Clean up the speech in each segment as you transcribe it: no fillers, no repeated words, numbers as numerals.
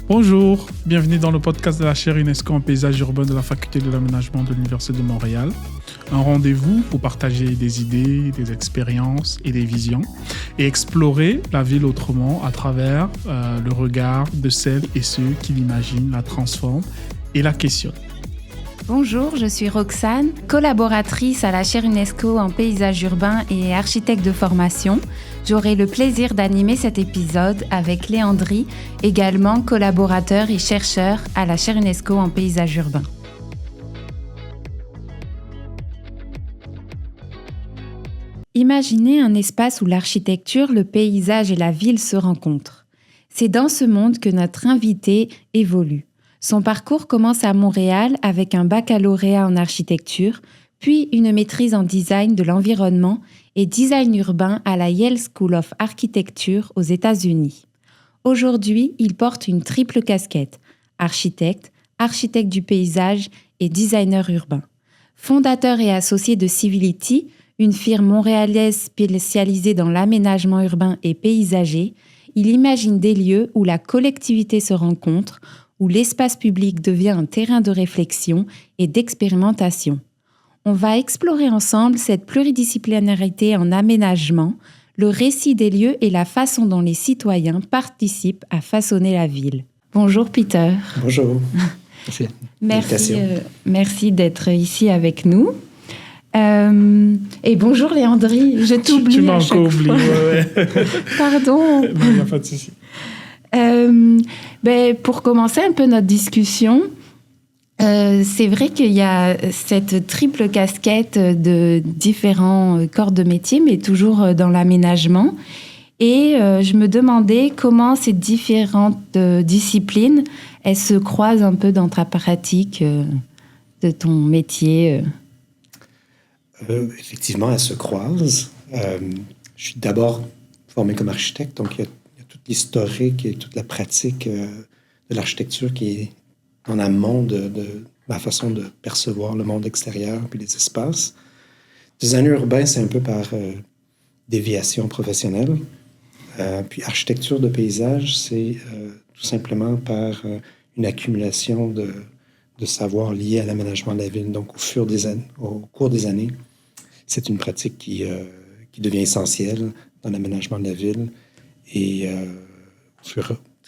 Bonjour, bienvenue dans le podcast de la chaire UNESCO en paysage urbain de la Faculté de l'aménagement de l'Université de Montréal. Un rendez-vous pour partager des idées, des expériences et des visions et explorer la ville autrement à travers le regard de celles et ceux qui l'imaginent, la transforment et la questionnent. Bonjour, je suis Roxane, collaboratrice à la chaire UNESCO en paysage urbain et architecte de formation. J'aurai le plaisir d'animer cet épisode avec Léandri, également collaborateur et chercheur à la chaire UNESCO en paysage urbain. Imaginez un espace où l'architecture, le paysage et la ville se rencontrent. C'est dans ce monde que notre invité évolue. Son parcours commence à Montréal avec un baccalauréat en architecture, puis une maîtrise en design de l'environnement et design urbain à la Yale School of Architecture aux États-Unis. Aujourd'hui, il porte une triple casquette, architecte, architecte du paysage et designer urbain. Fondateur et associé de Civility, une firme montréalaise spécialisée dans l'aménagement urbain et paysager, il imagine des lieux où la collectivité se rencontre, où l'espace public devient un terrain de réflexion et d'expérimentation. On va explorer ensemble cette pluridisciplinarité en aménagement, le récit des lieux et la façon dont les citoyens participent à façonner la ville. Bonjour Peter. Bonjour. Merci d'être ici avec nous. Et bonjour Léandri, je t'oublie. Tu m'as encore oublié, ouais. Pardon. Non, il n'y a pas de souci. Pour commencer un peu notre discussion, c'est vrai qu'il y a cette triple casquette de différents corps de métier, mais toujours dans l'aménagement. Et je me demandais comment ces différentes disciplines, elles se croisent un peu dans ta pratique de ton métier. Effectivement, elles se croisent. Je suis d'abord formé comme architecte, donc il y a toute l'historique et toute la pratique de l'architecture qui est en amont de ma façon de percevoir le monde extérieur puis les espaces. Designer urbain, c'est un peu par déviation professionnelle. Puis architecture de paysage, c'est tout simplement par une accumulation de savoir lié à l'aménagement de la ville. Donc, au cours des années, c'est une pratique qui devient essentielle dans l'aménagement de la ville. Et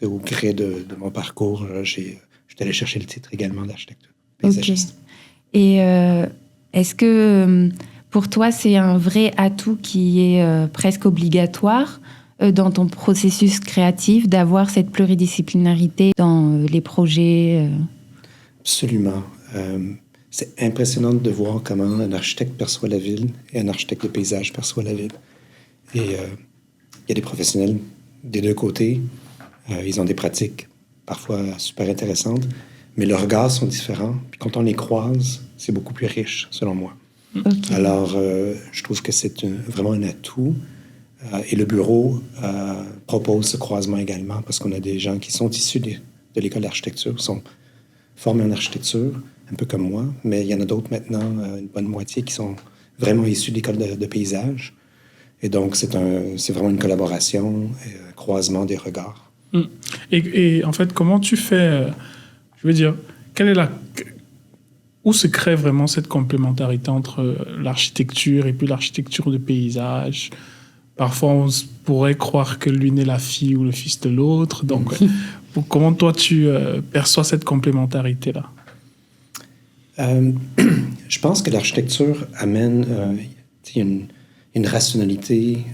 au gré de mon parcours, je suis allé chercher le titre également d'architecte paysagiste. Okay. Et est-ce que pour toi, c'est un vrai atout qui est presque obligatoire dans ton processus créatif d'avoir cette pluridisciplinarité dans les projets Absolument. C'est impressionnant de voir comment un architecte perçoit la ville et un architecte de paysage perçoit la ville. Et il y a des professionnels des deux côtés. Ils ont des pratiques parfois super intéressantes, mais leurs regards sont différents. Puis quand on les croise, c'est beaucoup plus riche, selon moi. Okay. Alors, je trouve que c'est vraiment un atout. Et le bureau propose ce croisement également parce qu'on a des gens qui sont issus de l'école d'architecture, sont formés en architecture, un peu comme moi, mais il y en a d'autres maintenant, une bonne moitié, qui sont vraiment issus de l'école de paysage. Et donc, c'est vraiment une collaboration, un croisement des regards. Et en fait, comment tu fais, je veux dire, où se crée vraiment cette complémentarité entre l'architecture et puis l'architecture de paysage? Parfois, on pourrait croire que l'une est la fille ou le fils de l'autre. Donc, comment toi, tu perçois cette complémentarité-là? Je pense que l'architecture amène une rationalité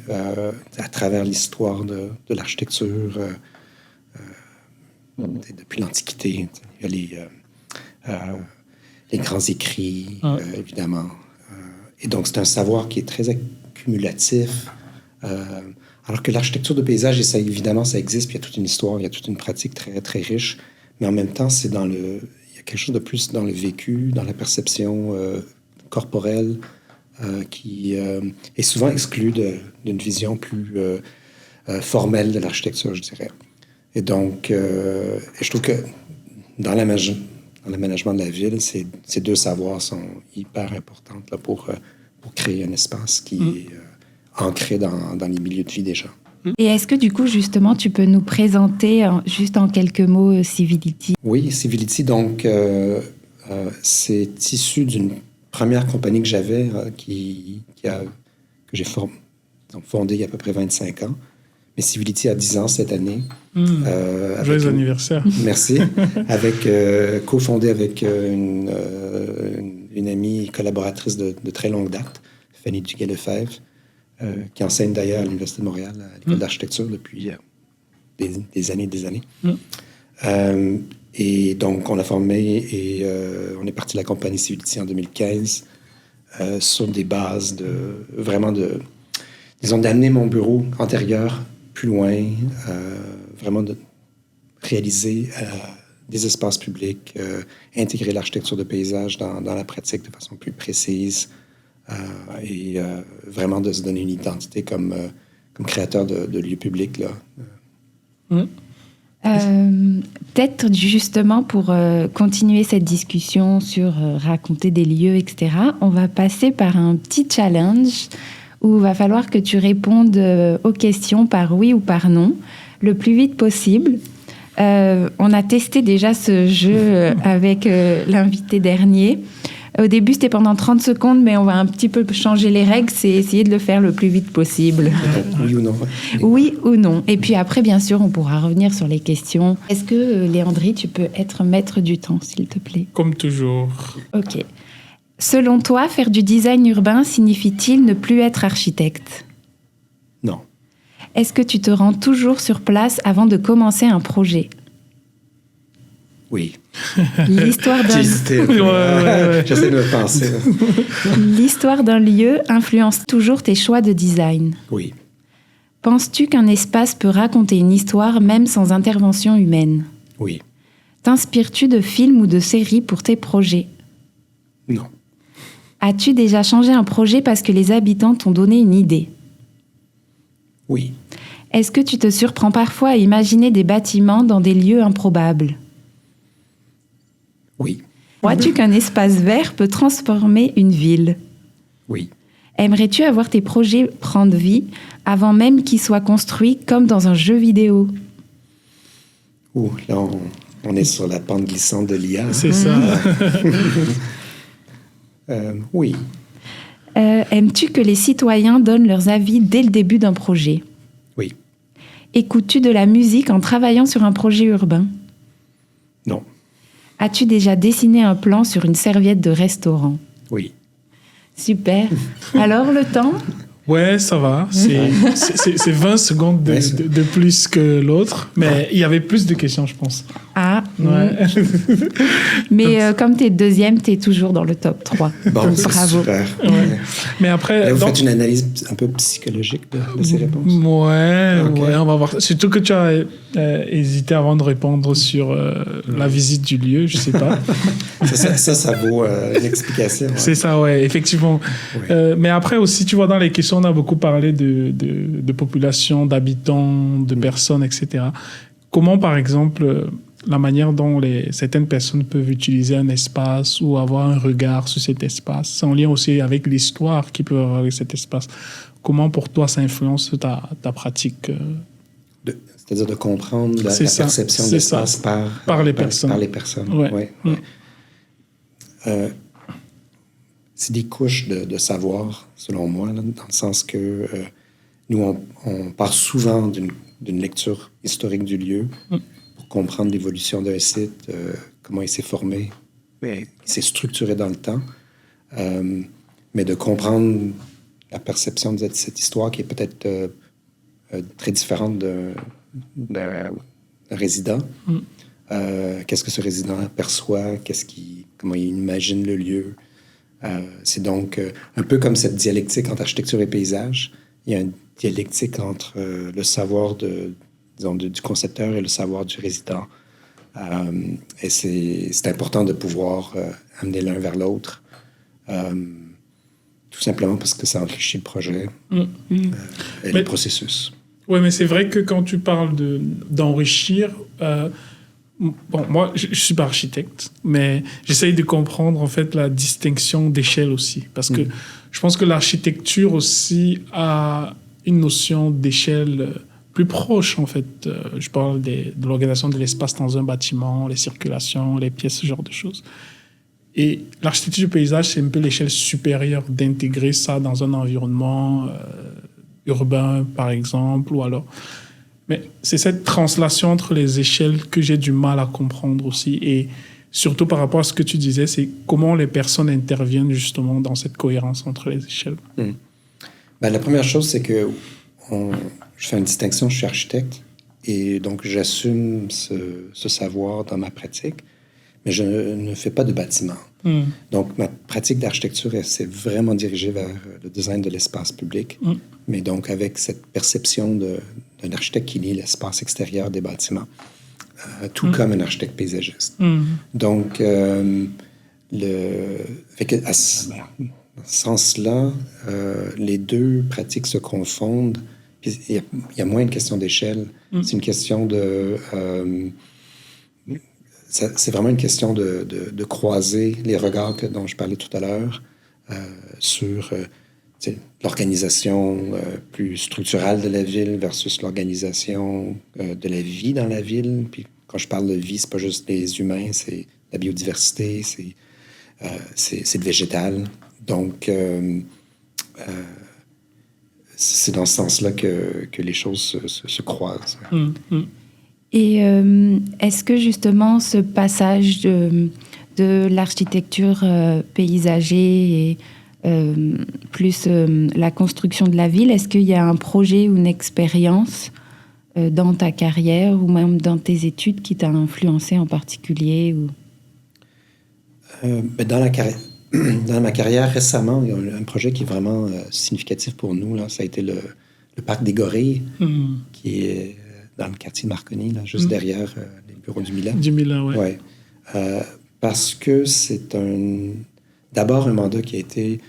à travers l'histoire de l'architecture depuis l'Antiquité. Il y a les grands écrits, évidemment. Et donc, c'est un savoir qui est très accumulatif. Alors que l'architecture de paysage, évidemment, ça existe, puis il y a toute une histoire, il y a toute une pratique très, très riche. Mais en même temps, il y a quelque chose de plus dans le vécu, dans la perception corporelle, qui est souvent exclu d'une vision plus formelle de l'architecture, je dirais. Et donc, je trouve que dans l'aménagement de la ville, ces deux savoirs sont hyper importants là, pour créer un espace qui est ancré dans les milieux de vie des gens. Et est-ce que du coup, justement, tu peux nous présenter juste en quelques mots Civility? Oui, Civility, donc, c'est issu d'une première compagnie que j'avais que j'ai fondée il y a à peu près 25 ans. Mais Civility a 10 ans cette année. Joyeux anniversaire. Merci. Co-fondé avec une amie collaboratrice de très longue date, Fanny Duguay-Lefebvre, qui enseigne d'ailleurs à l'Université de Montréal, à l'École d'architecture depuis des années et des années. Et donc, on a formé et on est parti de la compagnie Civility en 2015 sur des bases disons, d'amener mon bureau antérieur plus loin, vraiment de réaliser des espaces publics, intégrer l'architecture de paysage dans la pratique de façon plus précise et vraiment de se donner une identité comme créateur de lieux publics. Là. Peut-être justement pour continuer cette discussion sur raconter des lieux, etc., on va passer par un petit challenge où il va falloir que tu répondes aux questions par oui ou par non, le plus vite possible. On a testé déjà ce jeu avec l'invité dernier. Au début, c'était pendant 30 secondes, mais on va un petit peu changer les règles. C'est essayer de le faire le plus vite possible. Oui ou non? Oui ou non. Et puis après, bien sûr, on pourra revenir sur les questions. Est-ce que, Léandri, tu peux être maître du temps, s'il te plaît? Comme toujours. OK. Selon toi, faire du design urbain signifie-t-il ne plus être architecte? Non. Est-ce que tu te rends toujours sur place avant de commencer un projet? Oui. L'histoire d'un... J'ai hésité. Ouais. J'essaie de le penser. L'histoire d'un lieu influence toujours tes choix de design. Oui. Penses-tu qu'un espace peut raconter une histoire même sans intervention humaine? Oui. T'inspires-tu de films ou de séries pour tes projets? Non. As-tu déjà changé un projet parce que les habitants t'ont donné une idée? Oui. Est-ce que tu te surprends parfois à imaginer des bâtiments dans des lieux improbables? Oui. Crois-tu qu'un espace vert peut transformer une ville? Oui. Aimerais-tu avoir tes projets prendre vie avant même qu'ils soient construits comme dans un jeu vidéo? Ouh, là, on est sur la pente glissante de l'IA. C'est ça. Oui. Aimes-tu que les citoyens donnent leurs avis dès le début d'un projet? Oui. Écoutes-tu de la musique en travaillant sur un projet urbain? Non. As-tu déjà dessiné un plan sur une serviette de restaurant? Oui. Super. Alors, le temps? Ouais, ça va. C'est 20 secondes de plus que l'autre. Mais il y avait plus de questions, je pense. Ah, ouais. Mais comme tu es deuxième, tu es toujours dans le top 3. Bon, donc bravo. Super. Ouais. Mais après, là, vous faites une analyse un peu psychologique de ces réponses? Ouais, Okay. Ouais, on va voir. Surtout que tu as hésité avant de répondre sur la visite du lieu, je sais pas. ça vaut une explication. Ouais. C'est ça, ouais, effectivement. Ouais. Mais après aussi, tu vois, dans les questions, on a beaucoup parlé de population, d'habitants, de personnes, etc. Comment, par exemple, la manière dont certaines personnes peuvent utiliser un espace ou avoir un regard sur cet espace, c'est en lien aussi avec l'histoire qui peut avoir cet espace. Comment, pour toi, ça influence ta pratique c'est-à-dire de comprendre la perception de l'espace par les personnes. Par les personnes, ouais. C'est des couches de savoir, selon moi, là, dans le sens que nous, on part souvent d'une lecture historique du lieu pour comprendre l'évolution d'un site, comment il s'est formé, il s'est structuré dans le temps, mais de comprendre la perception de cette histoire qui est peut-être très différente d'un résident. Qu'est-ce que ce résident perçoit, comment il imagine le lieu. C'est donc un peu comme cette dialectique entre architecture et paysage. Il y a une dialectique entre le savoir du concepteur et le savoir du résident. Et c'est important de pouvoir amener l'un vers l'autre, tout simplement parce que ça enrichit le projet et le processus. Oui, mais c'est vrai que quand tu parles d'enrichir... Bon, moi, je ne suis pas architecte, mais j'essaye de comprendre, en fait, la distinction d'échelle aussi. Parce que je pense que l'architecture aussi a une notion d'échelle plus proche, en fait. Je parle de l'organisation de l'espace dans un bâtiment, les circulations, les pièces, ce genre de choses. Et l'architecture du paysage, c'est un peu l'échelle supérieure d'intégrer ça dans un environnement urbain, par exemple, ou alors... Mais c'est cette translation entre les échelles que j'ai du mal à comprendre aussi. Et surtout par rapport à ce que tu disais, c'est comment les personnes interviennent justement dans cette cohérence entre les échelles. La première chose, c'est que je fais une distinction, je suis architecte, et donc j'assume ce savoir dans ma pratique, mais je ne fais pas de bâtiment. Donc ma pratique d'architecture, elle s'est vraiment dirigée vers le design de l'espace public, mais donc avec cette perception d'un architecte qui lie l'espace extérieur des bâtiments, tout comme un architecte paysagiste. Donc, dans ce sens-là, les deux pratiques se confondent. Il y a moins une question d'échelle. C'est une question de... c'est vraiment une question de croiser les regards dont je parlais tout à l'heure sur l'organisation plus structurelle de la ville versus l'organisation de la vie dans la ville. Puis quand je parle de vie, c'est pas juste les humains, c'est la biodiversité, c'est le végétal. Donc, c'est dans ce sens-là que les choses se croisent. Et est-ce que justement ce passage de l'architecture paysagée et plus la construction de la ville, est-ce qu'il y a un projet ou une expérience dans ta carrière ou même dans tes études qui t'a influencé en particulier ou... Dans ma carrière, récemment, il y a un projet qui est vraiment significatif pour nous. Là. Ça a été le parc des Gorilles, qui est dans le quartier Marconi, là, juste derrière les bureaux du Milan. Du Milan, oui. Ouais. Parce que c'est d'abord un mandat qui a été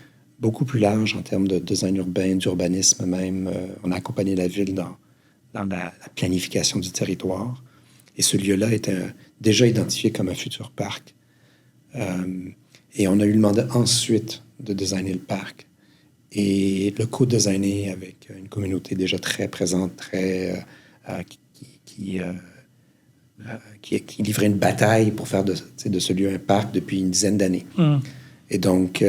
beaucoup plus large en termes de design urbain, d'urbanisme même. On a accompagné la ville dans la planification du territoire. Et ce lieu-là était déjà identifié comme un futur parc. Et on a eu le mandat ensuite de designer le parc et le co-designer avec une communauté déjà très présente, qui livrait une bataille pour faire de ce lieu un parc depuis une dizaine d'années. Et donc,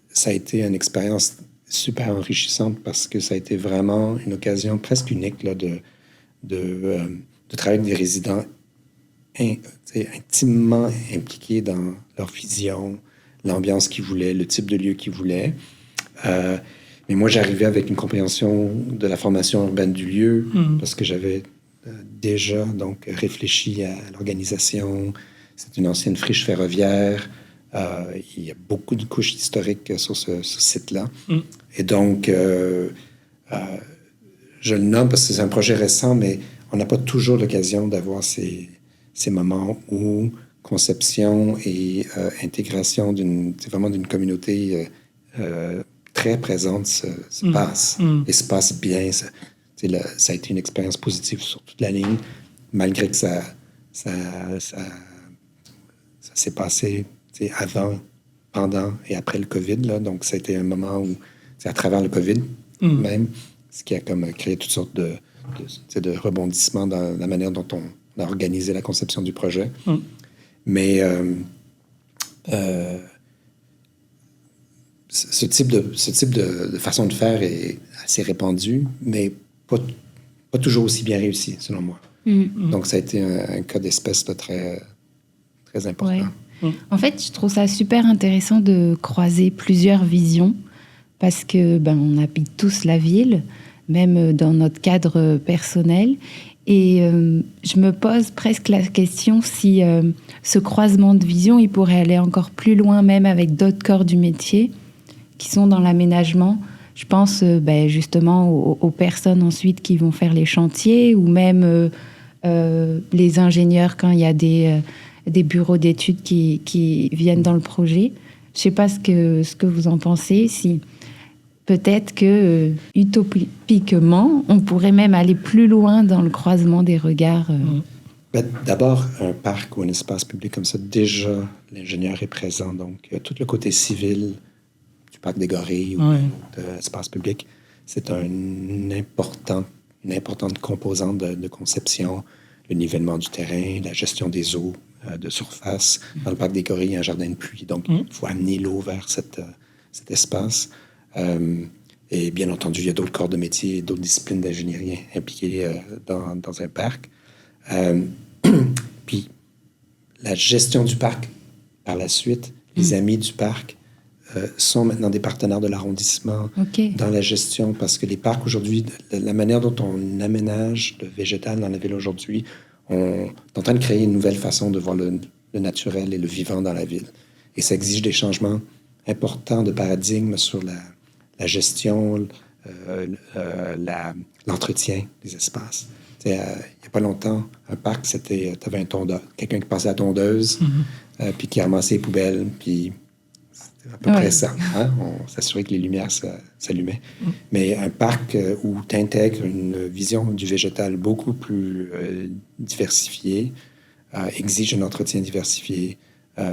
ça a été une expérience super enrichissante parce que ça a été vraiment une occasion presque unique là, de travailler avec des résidents intimement impliqués dans leur vision, l'ambiance qu'ils voulaient, le type de lieu qu'ils voulaient. Mais moi, j'arrivais avec une compréhension de la formation urbaine du lieu parce que j'avais déjà donc réfléchi à l'organisation. C'est une ancienne friche ferroviaire. Il y a beaucoup de couches historiques sur ce site-là. Et donc, je le nomme parce que c'est un projet récent, mais on n'a pas toujours l'occasion d'avoir ces moments où conception et intégration vraiment d'une communauté très présente se passe et se passe bien. Ça a été une expérience positive sur toute la ligne, malgré que ça s'est passé avant, pendant et après le COVID. Là. Donc, ça a été un moment où, à travers le COVID même, ce qui a comme créé toutes sortes de rebondissements dans la manière dont on a organisé la conception du projet. Mais ce type de façon de faire est assez répandu, mais pas toujours aussi bien réussi, selon moi. Donc, ça a été un cas d'espèce très, très important. Ouais. En fait, je trouve ça super intéressant de croiser plusieurs visions parce que on habite tous la ville, même dans notre cadre personnel. Et je me pose presque la question si ce croisement de vision, il pourrait aller encore plus loin, même avec d'autres corps du métier qui sont dans l'aménagement. Je pense justement aux personnes ensuite qui vont faire les chantiers ou même les ingénieurs quand il y a des bureaux d'études qui viennent dans le projet. Je ne sais pas ce que vous en pensez, si... Peut-être que, utopiquement, on pourrait même aller plus loin dans le croisement des regards. D'abord, un parc ou un espace public comme ça, déjà, l'ingénieur est présent. Donc, tout le côté civil du parc des Gorilles ou de l'espace public, c'est une une importante composante de conception, le nivellement du terrain, la gestion des eaux de surface. Dans le parc des Gorilles, il y a un jardin de pluie, donc il faut amener l'eau vers cet espace. Et bien entendu, il y a d'autres corps de métier, d'autres disciplines d'ingénierie impliquées dans un parc. Puis, la gestion du parc, par la suite, les amis du parc sont maintenant des partenaires de l'arrondissement dans la gestion, parce que les parcs aujourd'hui, la manière dont on aménage le végétal dans la ville aujourd'hui, on est en train de créer une nouvelle façon de voir le naturel et le vivant dans la ville. Et ça exige des changements importants de paradigme sur la gestion, l'entretien des espaces. Il n'y a pas longtemps, un parc, c'était, tu avais un tondeur, quelqu'un qui passait à la tondeuse, puis qui ramassait les poubelles, puis c'était à peu près ça. Hein? On s'assurait que les lumières s'allumaient. Mais un parc où tu intègres une vision du végétal beaucoup plus diversifiée, exige un entretien diversifié,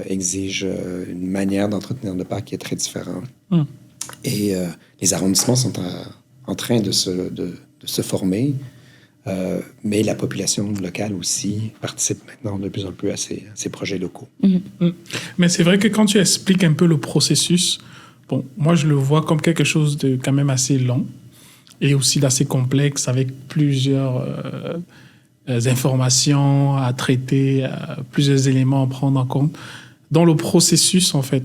exige une manière d'entretenir le parc qui est très différente. Et les arrondissements sont en train de se former, mais la population locale aussi participe maintenant de plus en plus à ces projets locaux. Mais c'est vrai que quand tu expliques un peu le processus, bon, moi je le vois comme quelque chose de quand même assez long et aussi d'assez complexe, avec plusieurs informations à traiter, plusieurs éléments à prendre en compte. Dans le processus, en fait,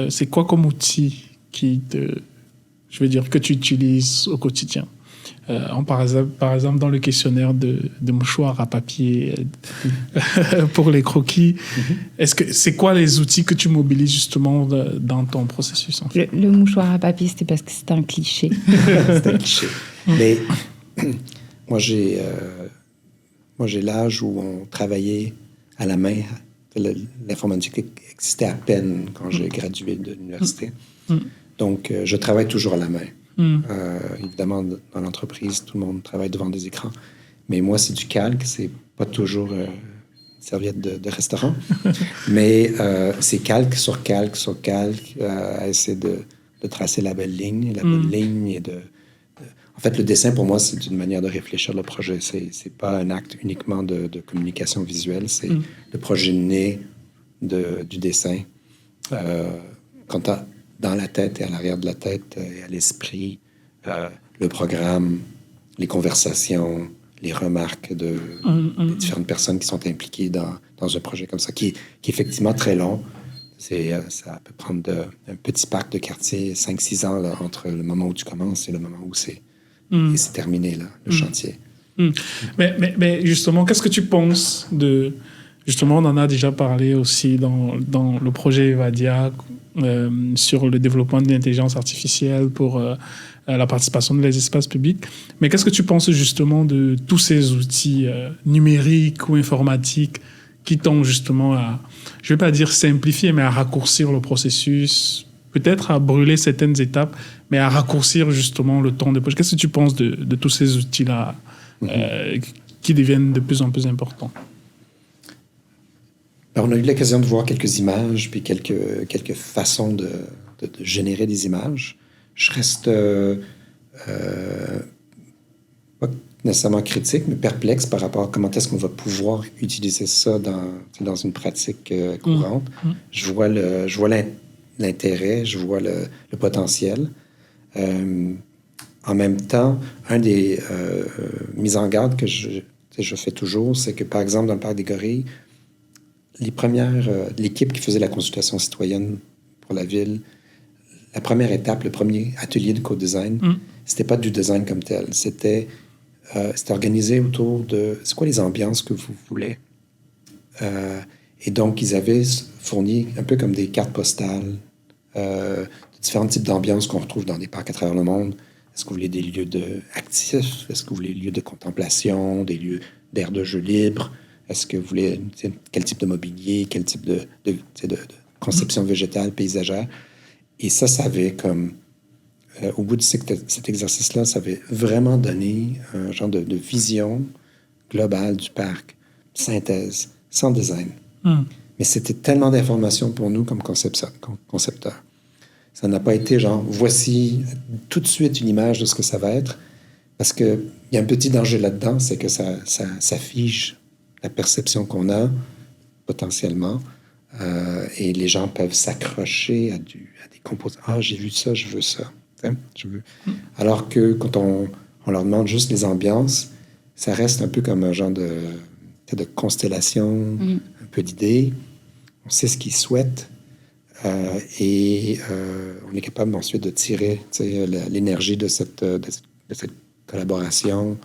c'est quoi comme outil que tu utilises au quotidien? Par exemple, dans le questionnaire de mouchoir à papier pour les croquis, c'est quoi les outils que tu mobilises justement dans ton processus, en fait? Le mouchoir à papier, c'était parce que c'était un cliché. C'était un cliché. Mais moi, j'ai l'âge où on travaillait à la main. L'informatique existait à peine quand j'ai gradué de l'université. Donc, je travaille toujours à la main. Évidemment, dans l'entreprise, tout le monde travaille devant des écrans. Mais moi, c'est du calque. C'est pas toujours une serviette de restaurant. Mais c'est calque sur calque sur calque, à essayer de tracer la belle ligne. La belle ligne en fait, le dessin, pour moi, c'est une manière de réfléchir le projet. C'est pas un acte uniquement de communication visuelle. C'est le projet né du dessin. Quand tu as dans la tête et à l'arrière de la tête et à l'esprit, le programme, les conversations, les remarques des différentes personnes qui sont impliquées dans un projet comme ça, qui est effectivement très long. Ça peut prendre un petit parc de quartier, 5-6 ans là, entre le moment où tu commences et le moment où c'est terminé, là, le chantier. Mais justement, qu'est-ce que tu penses de... Justement, on en a déjà parlé aussi dans le projet Evadia sur le développement de l'intelligence artificielle pour la participation dans les espaces publics. Mais qu'est-ce que tu penses justement de tous ces outils numériques ou informatiques qui tendent justement à, je ne vais pas dire simplifier, mais à raccourcir le processus, peut-être à brûler certaines étapes, mais à raccourcir justement le temps de projet. Qu'est-ce que tu penses de tous ces outils-là qui deviennent de plus en plus importants? Alors, on a eu l'occasion de voir quelques images, puis quelques façons de générer des images. Je reste pas nécessairement critique, mais perplexe par rapport à comment est-ce qu'on va pouvoir utiliser ça dans une pratique courante. Je vois l'intérêt, je vois le potentiel. En même temps, un des mises en garde que je fais toujours, c'est que, par exemple, dans le parc des Gorilles, l'équipe qui faisait la consultation citoyenne pour la ville, la première étape, le premier atelier de co-design, c'était pas du design comme tel. C'était organisé autour de c'est quoi les ambiances que vous voulez. Et donc, ils avaient fourni un peu comme des cartes postales de différents types d'ambiances qu'on retrouve dans des parcs à travers le monde. Est-ce que vous voulez des lieux actifs? Est-ce que vous voulez des lieux de contemplation, des lieux d'air de jeu libre? Est-ce que vous voulez quel type de mobilier, quel type de conception végétale, paysagère? Et ça avait comme... au bout de cet exercice-là, ça avait vraiment donné un genre de vision globale du parc, synthèse, sans design. Mais c'était tellement d'informations pour nous comme concepteurs. Ça n'a pas été genre, voici tout de suite une image de ce que ça va être, Parce qu'il y a un petit danger là-dedans, c'est que ça fige la perception qu'on a potentiellement. Et les gens peuvent s'accrocher à des composants. Ah, j'ai vu ça, je veux ça. Je veux. Alors que quand on leur demande juste les ambiances, ça reste un peu comme un genre de constellation, un peu d'idées. On sait ce qu'ils souhaitent et on est capable ensuite de tirer l'énergie de cette collaboration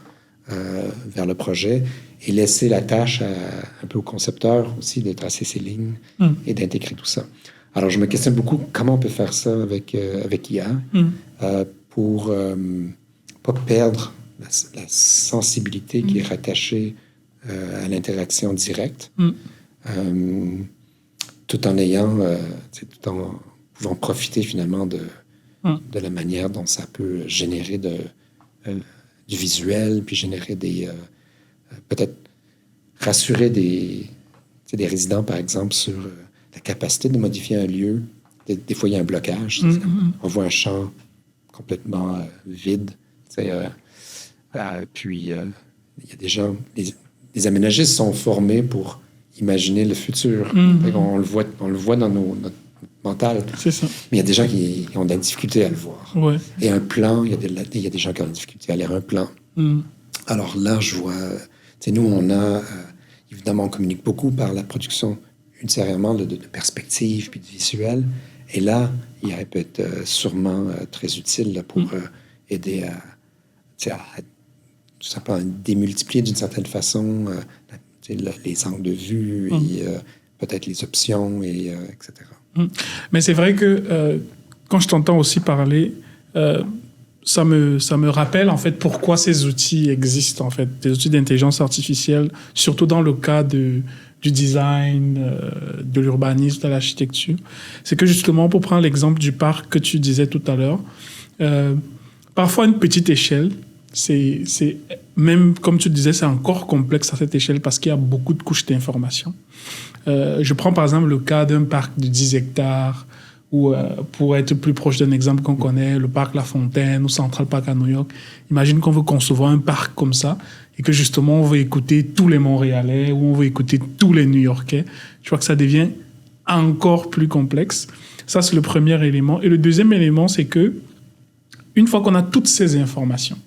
vers le projet et laisser la tâche un peu au concepteur aussi de tracer ses lignes et d'intégrer tout ça. Alors, je me questionne beaucoup comment on peut faire ça avec IA pour pas perdre la sensibilité qui est rattachée à l'interaction directe, tout en ayant, tout en pouvant profiter finalement de la manière dont ça peut générer du visuel, puis générer peut-être rassurer des résidents, par exemple, sur la capacité de modifier un lieu. Des fois, il y a un blocage. On voit un champ complètement vide. Puis, il y a des gens... Les aménagistes sont formés pour imaginer le futur. On le voit dans notre mental. C'est ça. Mais il y a des gens qui ont de la difficulté à le voir. Ouais. Et un plan, il y a des gens qui ont de la difficulté à lire un plan. Alors là, je vois... nous, on a... évidemment, on communique beaucoup par la production ultérieurement de perspectives puis de visuels. Et là, il peut être sûrement très utile là, pour aider à tout simplement démultiplier d'une certaine façon les angles de vue et peut-être les options, etc. Mais c'est vrai que quand je t'entends aussi parler, ça me rappelle en fait pourquoi ces outils existent, en fait, des outils d'intelligence artificielle, surtout dans le cas du design, de l'urbanisme, de l'architecture. C'est que justement, pour prendre l'exemple du parc que tu disais tout à l'heure, parfois à une petite échelle, c'est même, comme tu disais, c'est encore complexe à cette échelle parce qu'il y a beaucoup de couches d'informations. Je prends par exemple le cas d'un parc de 10 hectares ou pour être plus proche d'un exemple qu'on connaît, le parc La Fontaine ou Central Park à New York. Imagine qu'on veut concevoir un parc comme ça et que justement on veut écouter tous les Montréalais ou on veut écouter tous les New-Yorkais. Je crois que ça devient encore plus complexe. Ça, c'est le premier élément. Et le deuxième élément, c'est que une fois qu'on a toutes ces informations,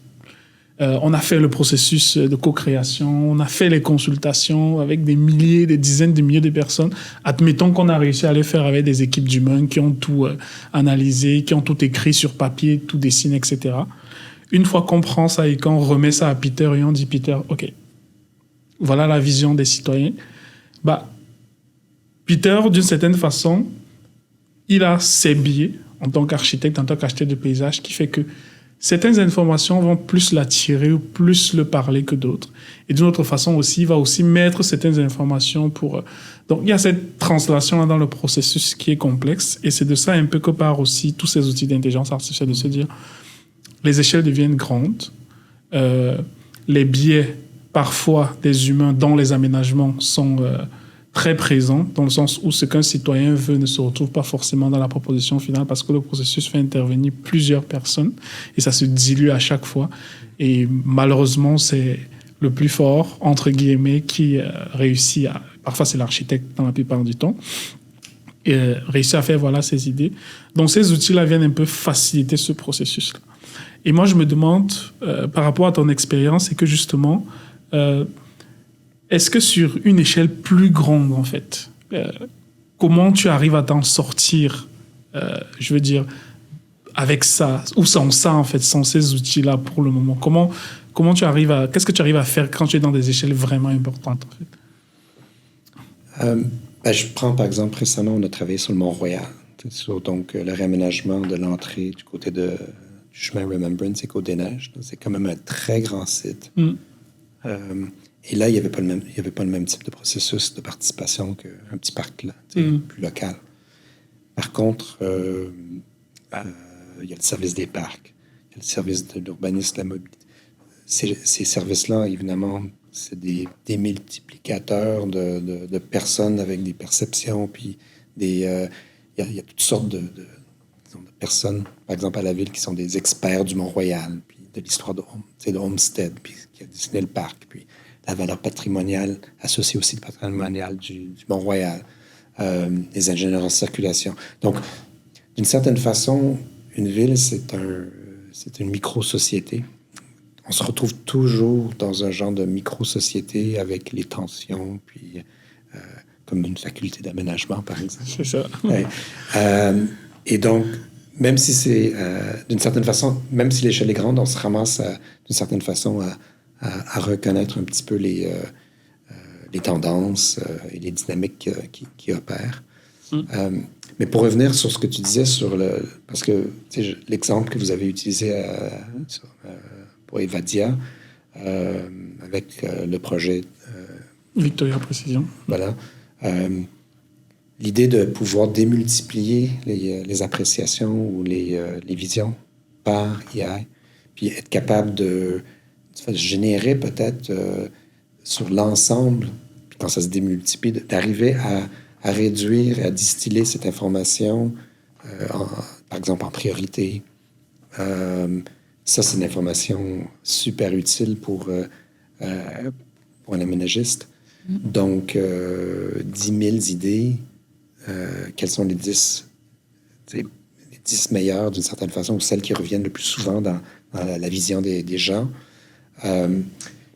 on a fait le processus de co-création, on a fait les consultations avec des milliers, des dizaines de milliers de personnes. Admettons qu'on a réussi à les faire avec des équipes d'humains qui ont tout analysé, qui ont tout écrit sur papier, tout dessiné, etc. Une fois qu'on prend ça et qu'on remet ça à Peter et on dit, Peter, OK, voilà la vision des citoyens. Peter, d'une certaine façon, il a ses biais en tant qu'architecte de paysage qui fait que certaines informations vont plus l'attirer ou plus le parler que d'autres. Et d'une autre façon aussi, il va aussi mettre certaines informations pour... Donc, il y a cette translation dans le processus qui est complexe. Et c'est de ça un peu que part aussi tous ces outils d'intelligence artificielle, de se dire, les échelles deviennent grandes. Les biais, parfois, des humains dans les aménagements sont très présents, dans le sens où ce qu'un citoyen veut ne se retrouve pas forcément dans la proposition finale parce que le processus fait intervenir plusieurs personnes et ça se dilue à chaque fois. Et malheureusement, c'est le plus fort, entre guillemets, qui réussit à... Parfois, c'est l'architecte dans la plupart du temps. Et réussit à faire ces idées. Donc, ces outils-là viennent un peu faciliter ce processus-là. Et moi, je me demande, par rapport à ton expérience, c'est que justement... est-ce que sur une échelle plus grande, en fait, comment tu arrives à t'en sortir, je veux dire, avec ça, ou sans ça, en fait, sans ces outils-là pour le moment? Comment tu arrives à... Qu'est-ce que tu arrives à faire quand tu es dans des échelles vraiment importantes, en fait? Je prends, par exemple, récemment, on a travaillé sur le Mont-Royal, sur donc, le réaménagement de l'entrée du côté du chemin Remembrance et Côte-des-Neiges. C'est quand même un très grand site. Et là, il n'y avait pas le même type de processus de participation qu'un petit parc là, plus local. Par contre, il y a le service des parcs, il y a le service de l'urbanisme, de la mobilité. Ces services-là, évidemment, c'est des multiplicateurs de personnes avec des perceptions, puis il y a toutes sortes de personnes, par exemple à la ville, qui sont des experts du Mont-Royal, puis de l'histoire de Homestead, puis qui a dessiné le parc, puis la valeur patrimoniale associée aussi au patrimonial du Mont-Royal, les ingénieurs en circulation. Donc, d'une certaine façon, une ville, c'est une micro-société. On se retrouve toujours dans un genre de micro-société avec les tensions, puis comme une faculté d'aménagement, par exemple. C'est ça. Ouais. Et donc, même si c'est, d'une certaine façon, même si l'échelle est grande, on se ramasse d'une certaine façon à reconnaître un petit peu les tendances et les dynamiques qui opèrent. Mais pour revenir sur ce que tu disais parce que l'exemple que vous avez utilisé pour Evadia, avec le projet Victoria Précision. Voilà. L'idée de pouvoir démultiplier les appréciations ou les visions par AI, puis être capable de générer peut-être sur l'ensemble, puis quand ça se démultiplie, d'arriver à réduire et à distiller cette information, par exemple en priorité. Ça, c'est une information super utile pour un aménagiste. Donc, 10 000 idées, quelles sont les 10 meilleures d'une certaine façon, ou celles qui reviennent le plus souvent dans la vision des gens.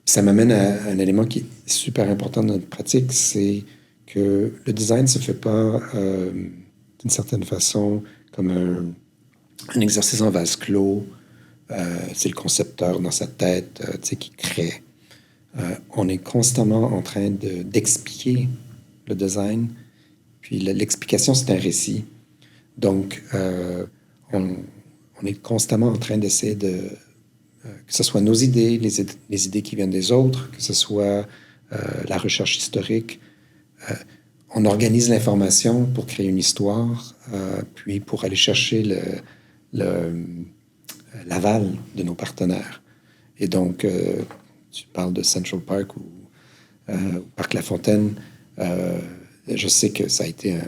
Ça m'amène à un élément qui est super important dans notre pratique, c'est que le design ne se fait pas d'une certaine façon comme un exercice en vase clos. C'est le concepteur dans sa tête qui crée. On est constamment en train d'expliquer le design. Puis l'explication, c'est un récit. Donc, on est constamment en train d'essayer que ce soit nos idées, les idées qui viennent des autres, que ce soit la recherche historique. On organise l'information pour créer une histoire, puis pour aller chercher l'aval de nos partenaires. Et donc, tu parles de Central Park ou Parc La Fontaine. Je sais que ça a été,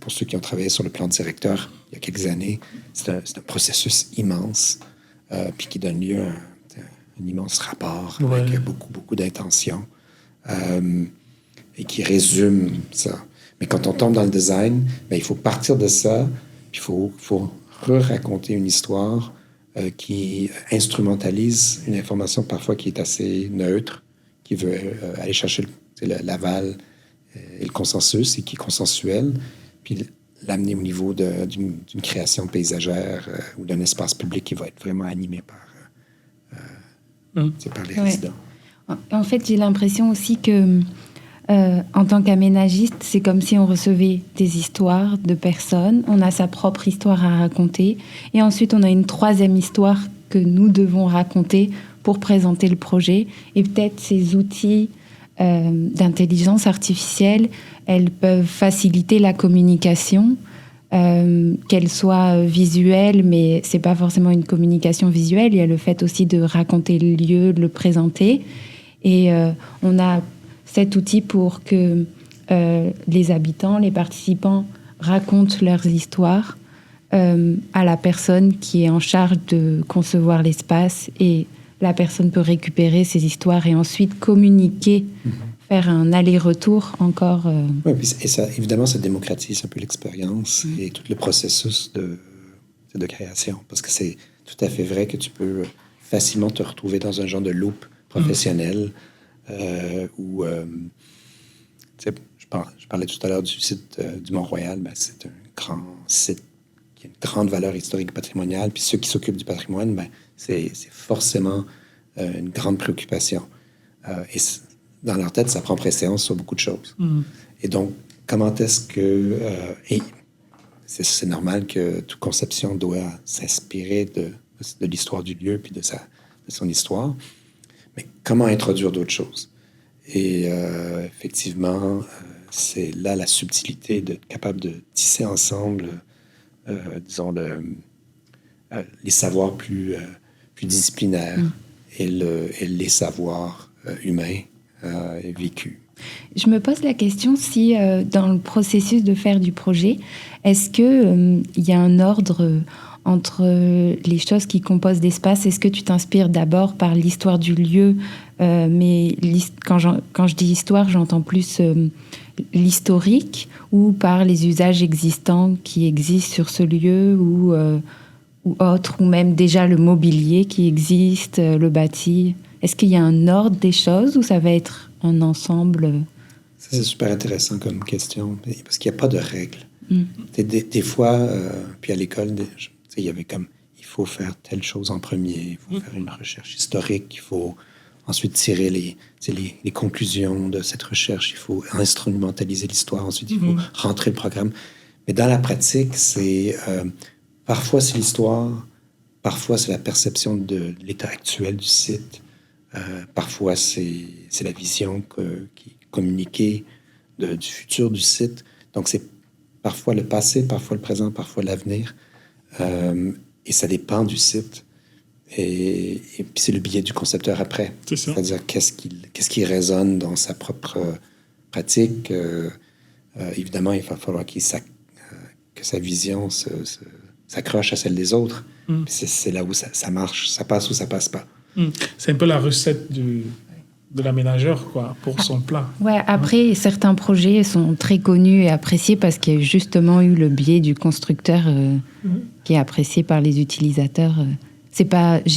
pour ceux qui ont travaillé sur le plan directeur il y a quelques années, c'est un processus immense, puis qui donne lieu à un immense rapport avec beaucoup d'intentions, et qui résume ça. Mais quand on tombe dans le design, il faut partir de ça, puis il faut re-raconter une histoire qui instrumentalise une information parfois qui est assez neutre, qui veut aller chercher l'aval et le consensus, et qui est consensuel, puis l'amener au niveau d'une création paysagère ou d'un espace public qui va être vraiment animé par les résidents. En fait, j'ai l'impression aussi que en tant qu'aménagiste, c'est comme si on recevait des histoires de personnes, on a sa propre histoire à raconter, et ensuite on a une troisième histoire que nous devons raconter pour présenter le projet. Et peut-être ces outils d'intelligence artificielle, elles peuvent faciliter la communication, qu'elle soit visuelle, mais c'est pas forcément une communication visuelle. Il y a le fait aussi de raconter le lieu, de le présenter. Et on a cet outil pour que les habitants, les participants racontent leurs histoires à la personne qui est en charge de concevoir l'espace, et la personne peut récupérer ces histoires et ensuite communiquer, faire un aller-retour encore. Oui, et ça, évidemment, ça démocratise un peu l'expérience et tout le processus de création, parce que c'est tout à fait vrai que tu peux facilement te retrouver dans un genre de loop professionnel où, je parlais tout à l'heure du site du Mont-Royal, c'est un grand site qui a une grande valeur historique patrimoniale, puis ceux qui s'occupent du patrimoine, c'est forcément une grande préoccupation. Et dans leur tête, ça prend préséance sur beaucoup de choses. Et donc, comment est-ce que... et c'est normal que toute conception doit s'inspirer de l'histoire du lieu puis de son histoire. Mais comment introduire d'autres choses? Et effectivement, c'est là la subtilité d'être capable de tisser ensemble, disons, les savoirs plus disciplinaires et les savoirs humains vécus. Je me pose la question si, dans le processus de faire du projet, est-ce qu'il y a un ordre entre les choses qui composent l'espace? Est-ce que tu t'inspires d'abord par l'histoire du lieu, mais quand je dis histoire, j'entends plus l'historique, ou par les usages existants qui existent sur ce lieu, ou autre, ou même déjà le mobilier qui existe, le bâti? Est-ce qu'il y a un ordre des choses ou ça va être un ensemble? Ça, c'est super intéressant comme question, parce qu'il n'y a pas de règles. Des fois, puis à l'école, il y avait comme, il faut faire telle chose en premier, il faut faire une recherche historique, il faut ensuite tirer les conclusions de cette recherche, il faut instrumentaliser l'histoire, ensuite il faut rentrer le programme. Mais dans la pratique, parfois c'est l'histoire, parfois c'est la perception de l'état actuel du site, parfois c'est la vision qui est communiquée du futur du site. Donc c'est parfois le passé, parfois le présent, parfois l'avenir. Et ça dépend du site. Et puis c'est le biais du concepteur après. C'est ça. C'est-à-dire qu'est-ce qui résonne dans sa propre pratique. Évidemment, il va falloir que sa vision s'accroche à celle des autres. C'est là où ça marche. Ça passe ou ça passe pas. C'est un peu la recette de l'aménageur, quoi, pour son plat. Ouais, après, certains projets sont très connus et appréciés parce qu'il y a justement eu le biais du constructeur qui est apprécié par les utilisateurs. J'ai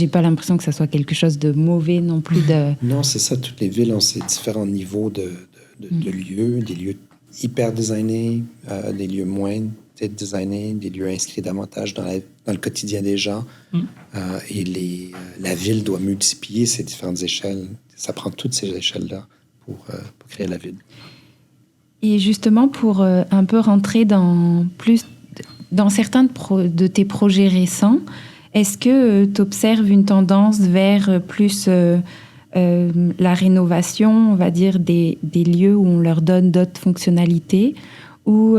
pas l'impression que ça soit quelque chose de mauvais non plus. Non, c'est ça. Toutes les villes ont ces différents niveaux de lieux, des lieux hyper designés, des lieux moins designés, des lieux inscrits davantage dans le quotidien des gens. Et la ville doit multiplier ces différentes échelles. Ça prend toutes ces échelles-là pour créer la ville. Et justement, pour un peu rentrer dans certains de tes projets récents, est-ce que tu observes une tendance vers plus la rénovation, on va dire, des lieux où on leur donne d'autres fonctionnalités, ou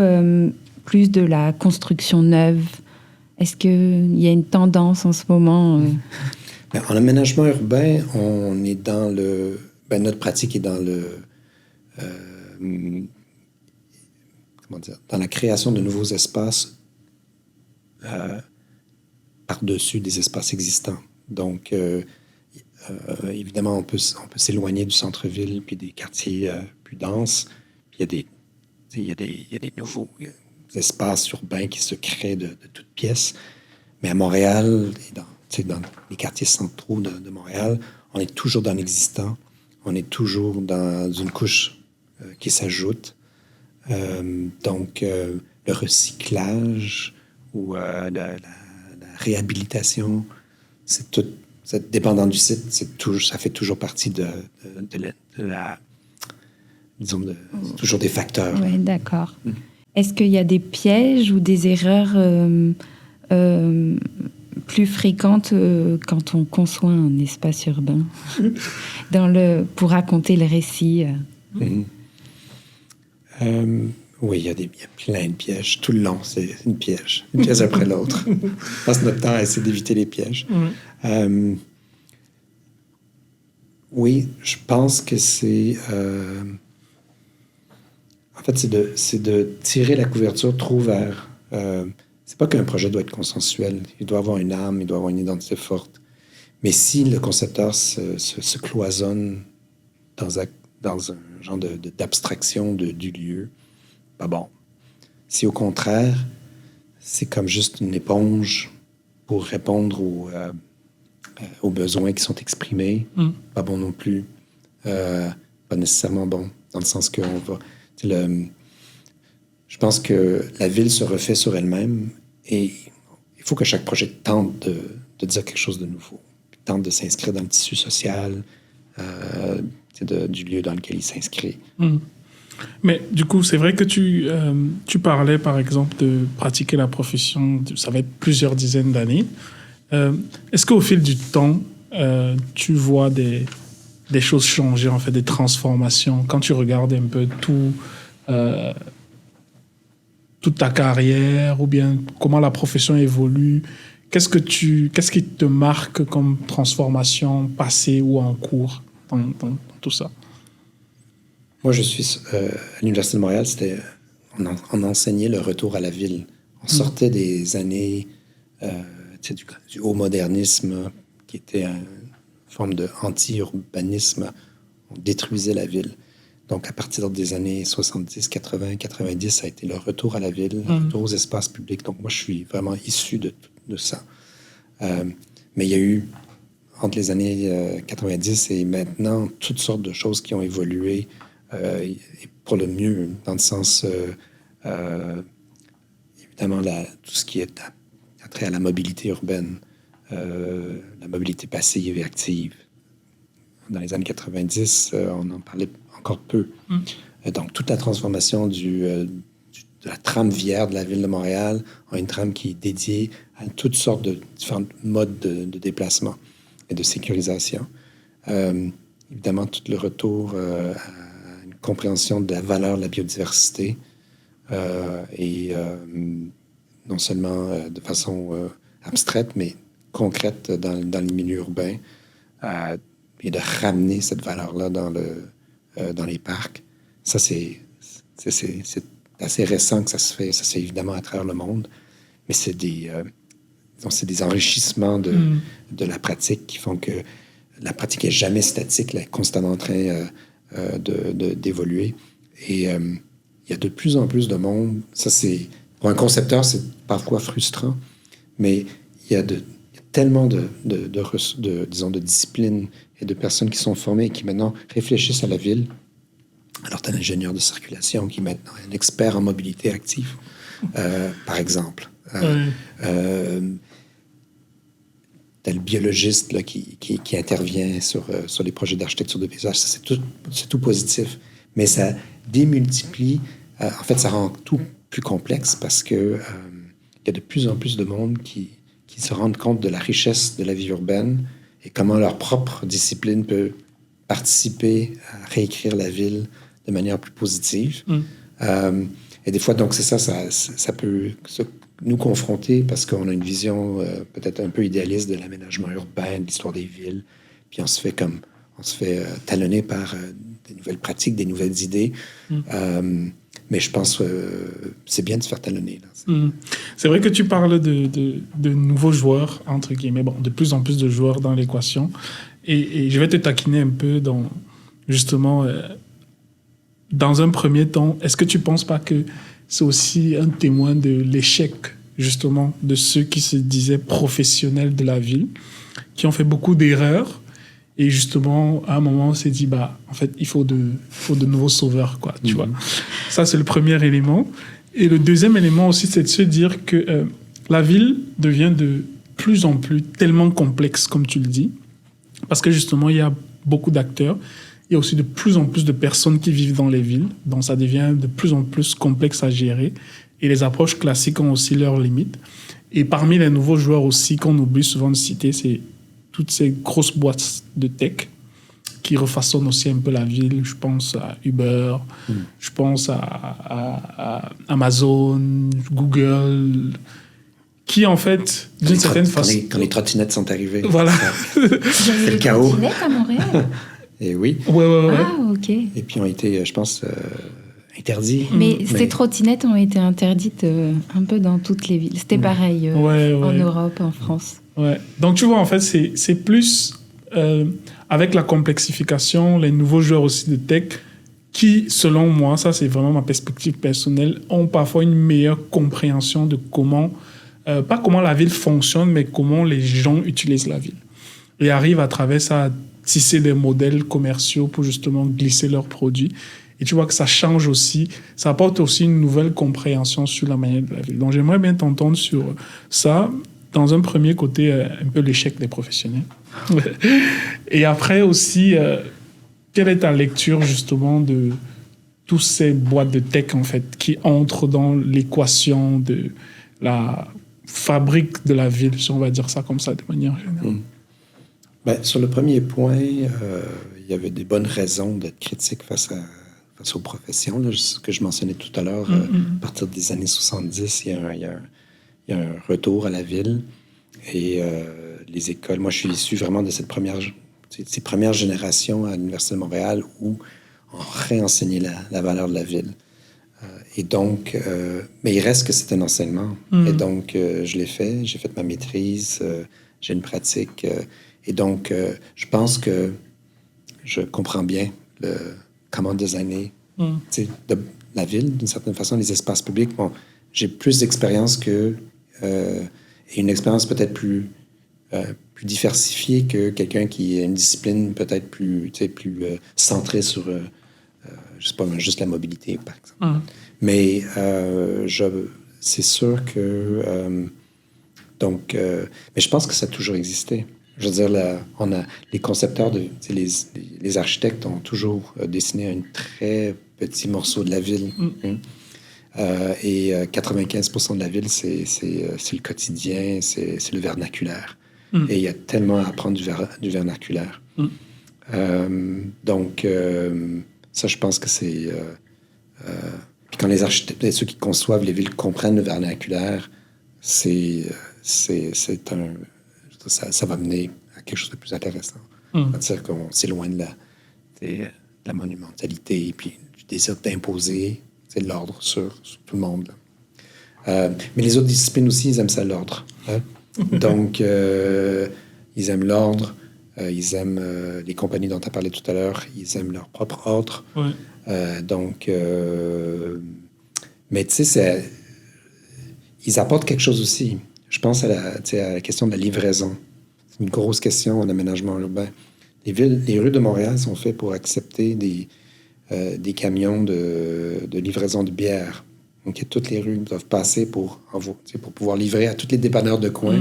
plus de la construction neuve? Est-ce qu'il y a une tendance en ce moment En aménagement urbain, on est dans notre pratique est dans dans la création de nouveaux espaces par-dessus des espaces existants. Donc, évidemment, on peut s'éloigner du centre-ville puis des quartiers plus denses. Puis il y a des nouveaux espaces urbains qui se créent de toutes pièces. Mais à Montréal, et dans les quartiers centraux de Montréal, on est toujours dans l'existant. On est toujours dans une couche qui s'ajoute. Donc, le recyclage ou la réhabilitation, c'est tout. Dépendant du site, ça fait toujours partie de la... Disons, c'est toujours des facteurs. Oui, d'accord. Est-ce qu'il y a des pièges ou des erreurs plus fréquentes quand on conçoit un espace urbain pour raconter le récit? Oui, il y a plein de pièges. Tout le long, c'est une piège après l'autre. On passe notre temps à essayer d'éviter les pièges. Oui, je pense que c'est... en fait, c'est de tirer la couverture trop vers... c'est pas qu'un projet doit être consensuel. Il doit avoir une âme, il doit avoir une identité forte. Mais si le concepteur se cloisonne dans un genre d'abstraction du lieu, pas bon. Si au contraire, c'est comme juste une éponge pour répondre aux besoins qui sont exprimés, pas bon non plus. Pas nécessairement bon, dans le sens qu'on va... Je pense que la ville se refait sur elle-même et il faut que chaque projet tente de dire quelque chose de nouveau, tente de s'inscrire dans le tissu social du lieu dans lequel il s'inscrit. Mais du coup, c'est vrai que tu parlais, par exemple, de pratiquer la profession, ça va être plusieurs dizaines d'années. Est-ce qu'au fil du temps, tu vois des choses changer, en fait, des transformations, quand tu regardes un peu toute ta carrière, ou bien comment la profession évolue, qu'est-ce qui te marque comme transformation passée ou en cours dans tout ça? Moi, je suis à l'Université de Montréal, on enseignait le retour à la ville. On sortait des années du haut modernisme qui était une forme de anti-urbanisme. On détruisait la ville. Donc, à partir des années 70, 80, 90, ça a été le retour à la ville, le retour aux espaces publics. Donc, moi, je suis vraiment issu de ça. Mais il y a eu, entre les années 90 et maintenant, toutes sortes de choses qui ont évolué et pour le mieux, dans le sens, évidemment, tout ce qui est trait à la mobilité urbaine, la mobilité passive et active. Dans les années 90, on en parlait encore peu. Donc, toute la transformation de la trame viaire de la ville de Montréal en une trame qui est dédiée à toutes sortes de différents modes de déplacement et de sécurisation. Évidemment, tout le retour à une compréhension de la valeur de la biodiversité et non seulement de façon abstraite, mais concrète dans le milieu urbain, et de ramener cette valeur-là dans les parcs. Ça, c'est assez récent que ça se fait. Ça se fait évidemment à travers le monde, mais c'est des enrichissements de la pratique qui font que la pratique n'est jamais statique, elle est constamment en train d'évoluer. Et il y a de plus en plus de monde. Ça, pour un concepteur, c'est parfois frustrant, mais il y a tellement disons, de disciplines et de personnes qui sont formées et qui maintenant réfléchissent à la ville. Alors, tu as l'ingénieur de circulation qui maintenant est un expert en mobilité active, par exemple. Tu as le biologiste là, qui intervient sur les projets d'architecture de paysage. Ça, c'est tout positif. Mais ça démultiplie. En fait, ça rend tout plus complexe parce que il y a de plus en plus de monde qui se rendent compte de la richesse de la vie urbaine et comment leur propre discipline peut participer à réécrire la ville de manière plus positive. Et des fois, donc, c'est ça peut nous confronter parce qu'on a une vision peut-être un peu idéaliste de l'aménagement urbain, de l'histoire des villes, puis on se fait talonner par des nouvelles pratiques, des nouvelles idées. Mais je pense que c'est bien de se faire talonner. Là. C'est vrai que tu parles de nouveaux joueurs, entre guillemets, de plus en plus de joueurs dans l'équation. Et je vais te taquiner un peu justement, dans un premier temps, est-ce que tu ne penses pas que c'est aussi un témoin de l'échec, justement, de ceux qui se disaient professionnels de la ville, qui ont fait beaucoup d'erreurs? Et justement, à un moment, on s'est dit, en fait, il faut de nouveaux sauveurs, quoi, tu vois. Ça, c'est le premier élément. Et le deuxième élément aussi, c'est de se dire que la ville devient de plus en plus tellement complexe, comme tu le dis, parce que justement, il y a beaucoup d'acteurs. Il y a aussi de plus en plus de personnes qui vivent dans les villes. Donc, ça devient de plus en plus complexe à gérer. Et les approches classiques ont aussi leurs limites. Et parmi les nouveaux joueurs aussi, qu'on oublie souvent de citer, c'est toutes ces grosses boîtes de tech qui refaçonnent aussi un peu la ville. Je pense à Uber, je pense à Amazon, Google, qui en fait, d'une certaine façon... Quand les trottinettes sont arrivées. Voilà. C'est le chaos. Trottinettes à Montréal. Et oui. Ouais. Ah, ok. Et puis ont été, je pense, interdits. Mais ces trottinettes ont été interdites un peu dans toutes les villes. C'était pareil en Europe, en France. Ouais. Donc, tu vois, en fait, c'est plus avec la complexification, les nouveaux joueurs aussi de tech qui, selon moi, ça c'est vraiment ma perspective personnelle, ont parfois une meilleure compréhension de comment, pas comment la ville fonctionne, mais comment les gens utilisent la ville. Et arrivent à travers ça à tisser des modèles commerciaux pour justement glisser leurs produits. Et tu vois que ça change aussi, ça apporte aussi une nouvelle compréhension sur la manière de la ville. Donc, j'aimerais bien t'entendre sur ça. Dans un premier côté, un peu l'échec des professionnels. Et après aussi, quelle est ta lecture justement de toutes ces boîtes de tech en fait qui entrent dans l'équation de la fabrique de la ville, si on va dire ça comme ça de manière générale? Sur le premier point, il y avait des bonnes raisons d'être critique face aux professions. Là, ce que je mentionnais tout à l'heure, à partir des années 70, il y a un retour à la ville et les écoles. Moi, je suis issu vraiment de ces premières générations à l'Université de Montréal où on réenseignait la valeur de la ville. Et donc, mais il reste que c'est un enseignement. Et donc, je l'ai fait. J'ai fait ma maîtrise. J'ai une pratique. Et donc, je pense que je comprends bien comment designer de la ville, d'une certaine façon, les espaces publics. Bon, j'ai plus d'expérience et une expérience peut-être plus diversifiée que quelqu'un qui a une discipline peut-être plus centrée sur, je sais pas, juste la mobilité, par exemple. Mais c'est sûr que... mais je pense que ça a toujours existé. Je veux dire, les concepteurs, les architectes ont toujours dessiné un très petit morceau de la ville. Et 95% de la ville, c'est le quotidien, c'est le vernaculaire. Et il y a tellement à apprendre du vernaculaire. Ça, je pense que c'est... puis quand les architectes, ceux qui conçoivent les villes comprennent le vernaculaire, ça va mener à quelque chose de plus intéressant. C'est-à-dire qu'on s'éloigne de la monumentalité et puis du désir d'imposer l'ordre sur tout le monde. Mais les autres disciplines aussi, ils aiment ça, l'ordre. Hein? Donc, ils aiment l'ordre, ils aiment les compagnies dont tu as parlé tout à l'heure, ils aiment leur propre ordre. Ouais. Mais tu sais, ils apportent quelque chose aussi. Je pense à la question de la livraison. C'est une grosse question en aménagement urbain. Les rues de Montréal sont faites pour accepter des camions de livraison de bière. Donc, toutes les rues doivent passer pour pouvoir livrer à tous les dépanneurs de coin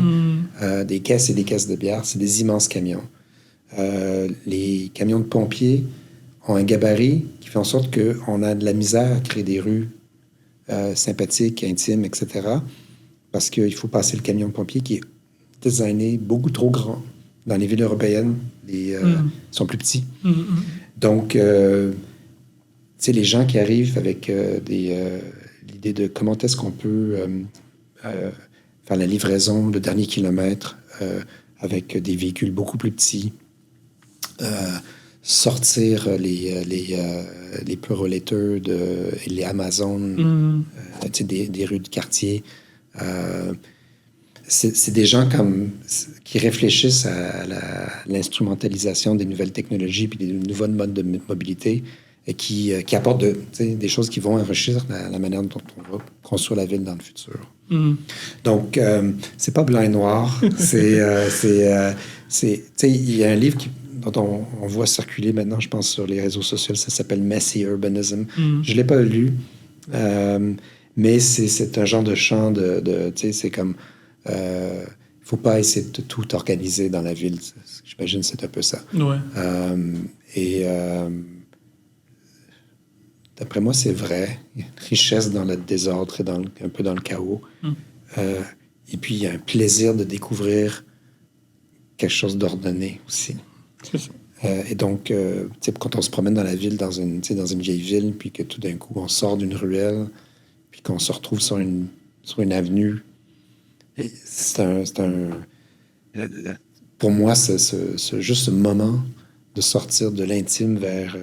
des caisses et des caisses de bière. C'est des immenses camions. Les camions de pompiers ont un gabarit qui fait en sorte qu'on a de la misère à créer des rues sympathiques, intimes, etc. Parce qu'il faut passer le camion de pompier qui est designé beaucoup trop grand. Dans les villes européennes, ils sont plus petits. Donc, les gens qui arrivent avec l'idée de comment est-ce qu'on peut faire la livraison, le dernier kilomètre, avec des véhicules beaucoup plus petits, sortir les Purolator et les Amazon des rues de quartier. C'est des gens qui réfléchissent à l'instrumentalisation des nouvelles technologies puis des nouveaux modes de mobilité et qui apportent des choses qui vont enrichir la manière dont on va construire la ville dans le futur. Donc, c'est pas blanc et noir. Il y a un livre dont on voit circuler maintenant, je pense, sur les réseaux sociaux. Ça s'appelle Messy Urbanism. Je l'ai pas lu, mais c'est un genre de champ c'est comme... faut pas essayer de tout organiser dans la ville. J'imagine que c'est un peu ça. Ouais. D'après moi, c'est vrai. Il y a une richesse dans le désordre et un peu dans le chaos. Et puis, il y a un plaisir de découvrir quelque chose d'ordonné aussi. C'est ça. Et donc, quand on se promène dans la ville, dans une vieille ville, puis que tout d'un coup, on sort d'une ruelle, puis qu'on se retrouve sur une avenue, pour moi, c'est juste ce moment de sortir de l'intime vers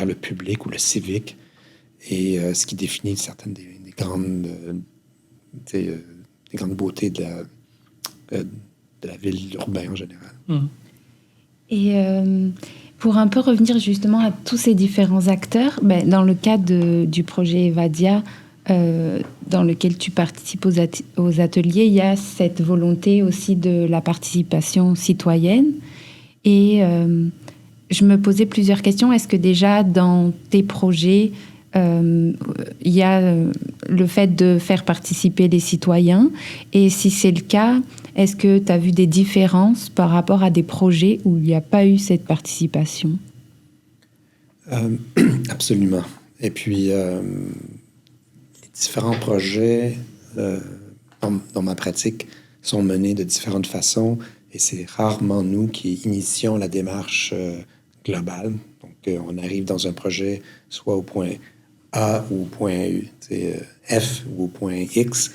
le public ou le civique, et ce qui définit certaines des grandes beautés de la ville urbaine en général. Et pour un peu revenir justement à tous ces différents acteurs, dans le cadre du projet Evadia, dans lequel tu participes aux ateliers, il y a cette volonté aussi de la participation citoyenne. Et je me posais plusieurs questions. Est-ce que déjà dans tes projets, il y a le fait de faire participer les citoyens? Et si c'est le cas, est-ce que tu as vu des différences par rapport à des projets où il n'y a pas eu cette participation? Absolument. Et puis, les différents projets dans ma pratique sont menés de différentes façons et c'est rarement nous qui initions la démarche globale. Donc, on arrive dans un projet soit au point A ou au point F ou au point X.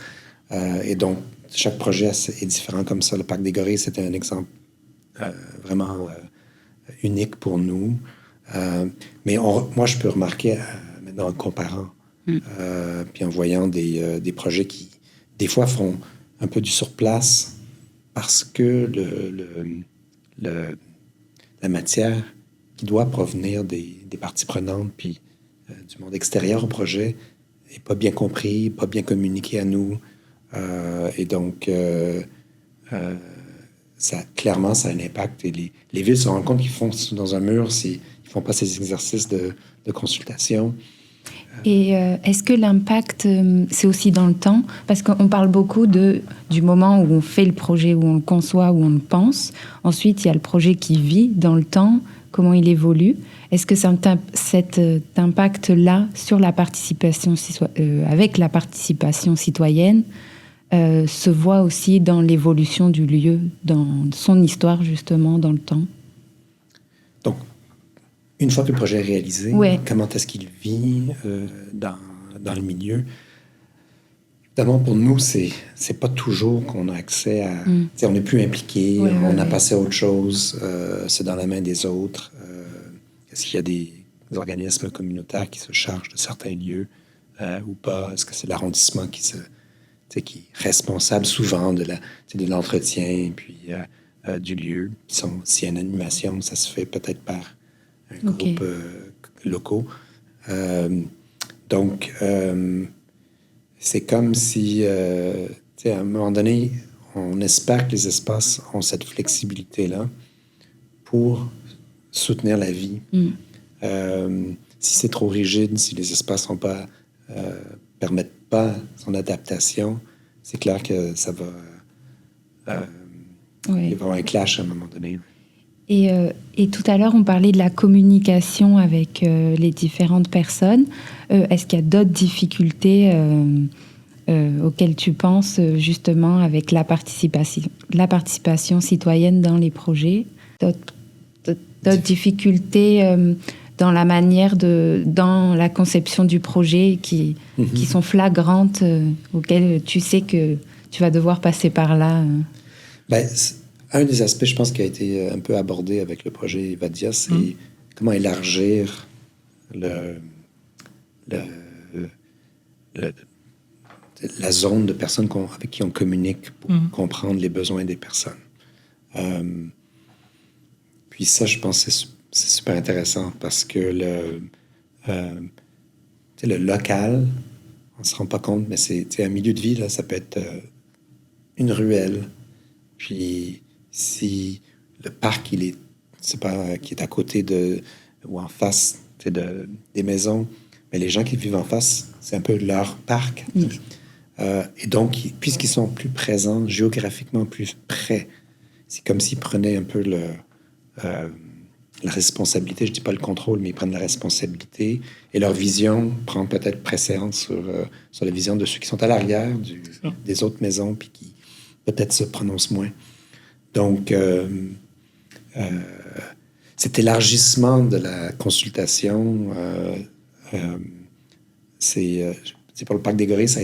Et donc, chaque projet est différent comme ça. Le Parc des Gorilles, c'était un exemple vraiment unique pour nous. Mais moi, je peux remarquer, maintenant en comparant puis en voyant des projets qui, des fois, font un peu du surplace parce que la matière qui doit provenir des parties prenantes puis du monde extérieur au projet n'est pas bien compris, pas bien communiqué à nous. Et donc, clairement, ça a un impact. Et les villes se rendent compte qu'ils font dans un mur s'ils ne font pas ces exercices de consultation. Et est-ce que l'impact, c'est aussi dans le temps? Parce qu'on parle beaucoup du moment où on fait le projet, où on le conçoit, où on le pense. Ensuite, il y a le projet qui vit dans le temps, comment il évolue. Est-ce que cet impact-là sur la participation, avec la participation citoyenne, se voit aussi dans l'évolution du lieu, dans son histoire, justement, dans le temps? Donc, une fois que le projet est réalisé, comment est-ce qu'il vit dans le milieu? Évidemment, pour nous, c'est pas toujours qu'on a accès à... On n'est plus impliqué, on a passé à autre chose, c'est dans la main des autres. Est-ce qu'il y a des organismes communautaires qui se chargent de certains lieux ou pas? Est-ce que c'est l'arrondissement qui est responsable souvent de l'entretien puis du lieu? S'il y a une animation, ça se fait peut-être par un groupe locaux. Donc, c'est comme si, à un moment donné, on espère que les espaces ont cette flexibilité-là pour soutenir la vie. Si c'est trop rigide, si les espaces permettent pas son adaptation, c'est clair que ça va... il va y avoir un clash à un moment donné. Et tout à l'heure, on parlait de la communication avec les différentes personnes. Est-ce qu'il y a d'autres difficultés auxquelles tu penses, justement, avec la participation citoyenne dans les projets? D'autres difficultés dans la manière dans la conception du projet qui sont flagrantes, auxquelles tu sais que tu vas devoir passer par là? Un des aspects, je pense, qui a été un peu abordé avec le projet Vadia, c'est comment élargir la zone de personnes avec qui on communique pour comprendre les besoins des personnes. Puis ça, je pense que c'est super intéressant parce que le local, on ne se rend pas compte, mais c'est un milieu de vie, là, ça peut être une ruelle. Puis si le parc, qui est à côté ou en face des maisons, mais les gens qui vivent en face, c'est un peu leur parc. Et donc, puisqu'ils sont plus présents, géographiquement plus près, c'est comme s'ils prenaient un peu la responsabilité, je ne dis pas le contrôle, mais ils prennent la responsabilité et leur vision prend peut-être préséance sur la vision de ceux qui sont à l'arrière des autres maisons puis qui peut-être se prononcent moins. Donc, cet élargissement de la consultation, c'est pour le Parc des Gorilles, ça a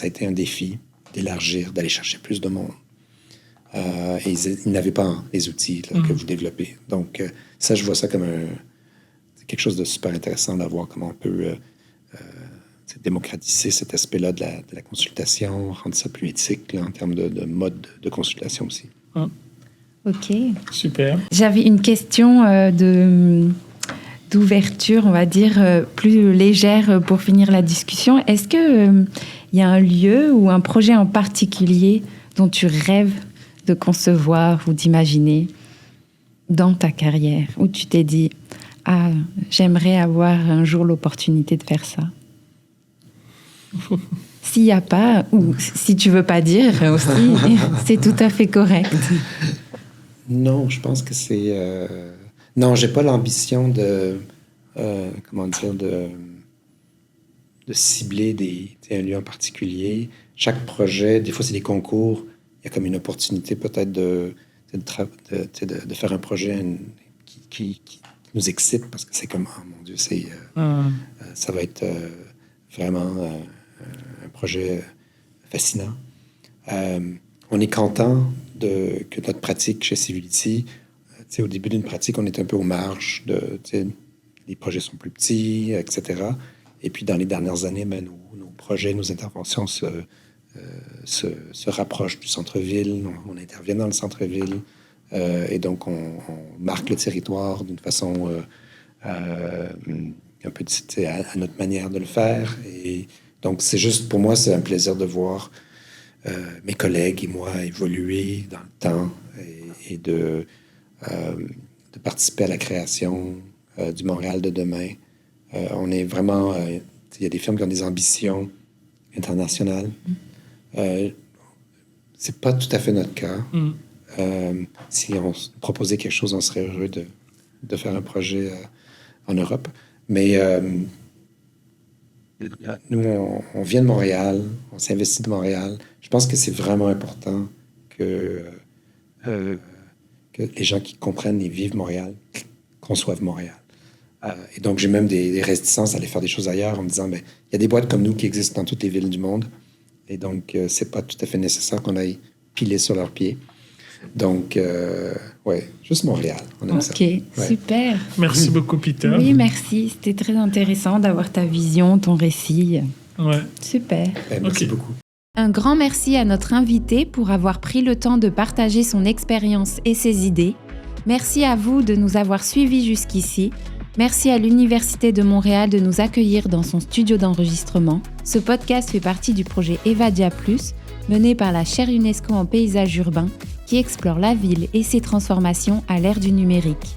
été un défi d'élargir, d'aller chercher plus de monde. Et ils n'avaient pas les outils que vous développez. Donc, ça, je vois ça comme quelque chose de super intéressant d'avoir comment on peut démocratiser cet aspect-là de la consultation, rendre ça plus éthique en termes de mode de consultation aussi. OK. Super. J'avais une question d'ouverture, on va dire, plus légère pour finir la discussion. Est-ce qu'il y a un lieu ou un projet en particulier dont tu rêves de concevoir ou d'imaginer dans ta carrière, où tu t'es dit « Ah, j'aimerais avoir un jour l'opportunité de faire ça ». S'il n'y a pas, ou si tu veux pas dire aussi, c'est tout à fait correct. Non, je pense que c'est... Non, j'ai pas l'ambition de cibler un lieu en particulier. Chaque projet, des fois, c'est des concours. Il y a comme une opportunité peut-être de faire un projet qui nous excite parce que c'est comme, oh mon Dieu, ça va être vraiment un projet fascinant. On est content que notre pratique chez Civility, au début d'une pratique, on est un peu aux marges les projets sont plus petits, etc. Et puis, dans les dernières années, nos projets, nos interventions se rapprochent du centre-ville. On intervient dans le centre-ville. Et donc, on marque le territoire d'une façon un peu à notre manière de le faire. Et donc, c'est juste, pour moi, c'est un plaisir de voir mes collègues et moi évoluer dans le temps et de participer à la création du Montréal de demain. On est vraiment... il y a des firmes qui ont des ambitions internationales. C'est pas tout à fait notre cas. Si on proposait quelque chose, on serait heureux de faire un projet en Europe. Mais nous, on vient de Montréal, on s'investit de Montréal. Je pense que c'est vraiment important que les gens qui comprennent et vivent Montréal conçoivent Montréal. Et donc, j'ai même des réticences à aller faire des choses ailleurs en me disant, il y a des boîtes comme nous qui existent dans toutes les villes du monde. Et donc, c'est pas tout à fait nécessaire qu'on aille piler sur leurs pieds. Donc, juste Montréal. On aime ça. OK, super. Merci beaucoup, Peter. Oui, merci. C'était très intéressant d'avoir ta vision, ton récit. Ouais. Super. Merci beaucoup. Un grand merci à notre invité pour avoir pris le temps de partager son expérience et ses idées. Merci à vous de nous avoir suivis jusqu'ici. Merci à l'Université de Montréal de nous accueillir dans son studio d'enregistrement. Ce podcast fait partie du projet Evadia+, mené par la chaire UNESCO en paysage urbain, qui explore la ville et ses transformations à l'ère du numérique.